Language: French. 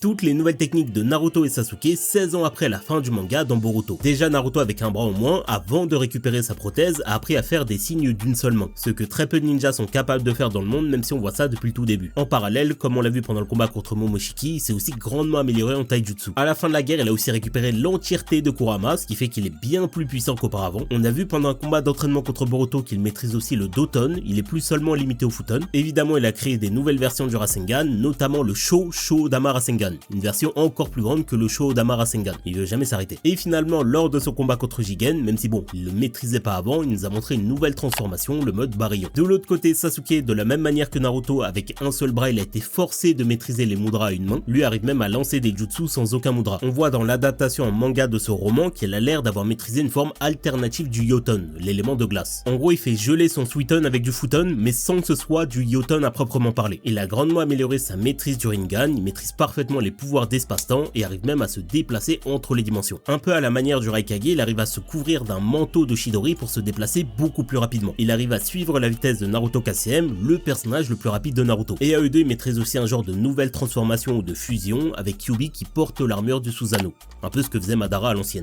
toutes les nouvelles techniques de Naruto et Sasuke 16 ans après la fin du manga dans Boruto. Déjà Naruto avec un bras en moins, avant de récupérer sa prothèse, a appris à faire des signes d'une seule main, ce que très peu de ninjas sont capables de faire dans le monde même si on voit ça depuis le tout début. En parallèle, comme on l'a vu pendant le combat contre Momoshiki, il s'est aussi grandement amélioré en taijutsu. À la fin de la guerre, il a aussi récupéré l'entièreté de Kurama, ce qui fait qu'il est bien plus puissant qu'auparavant. On a vu pendant un combat d'entraînement contre Boruto qu'il maîtrise aussi le Doton, il est plus seulement limité au Futon. Évidemment, il a créé des nouvelles versions du Rasengan, notamment le Sho-Dama Rasengan, une version encore plus grande que le Sho-Dama Rasengan. Il veut jamais s'arrêter. Et finalement, lors de son combat contre Jigen, même si bon, il le maîtrisait pas avant, il nous a montré une nouvelle transformation, le mode Baryon. De l'autre côté, Sasuke, de la même manière que Naruto, avec un seul bras, il a été forcé de maîtriser les mudras à une main. Lui arrive même à lancer des jutsu sans aucun mudra. On voit dans l'adaptation en manga de ce roman qu'il a l'air d'avoir maîtrisé une forme alternative du Yoton, l'élément de glace. En gros, il fait geler son Suiton avec du Futon, mais sans que ce soit du Yoton à proprement parler. Il a grandement amélioré sa maîtrise du Rinnegan, il maîtrise parfaitement les pouvoirs d'espace-temps et arrive même à se déplacer entre les dimensions. Un peu à la manière du Raikage, il arrive à se couvrir d'un manteau de Chidori pour se déplacer beaucoup plus rapidement. Il arrive à suivre la vitesse de Naruto KCM, le personnage le plus rapide de Naruto. Et à eux deux, ils maîtrisent aussi un genre de nouvelle transformation ou de fusion avec Kyuubi qui porte l'armure du Susanoo. Un peu ce que faisait Madara à l'ancienne.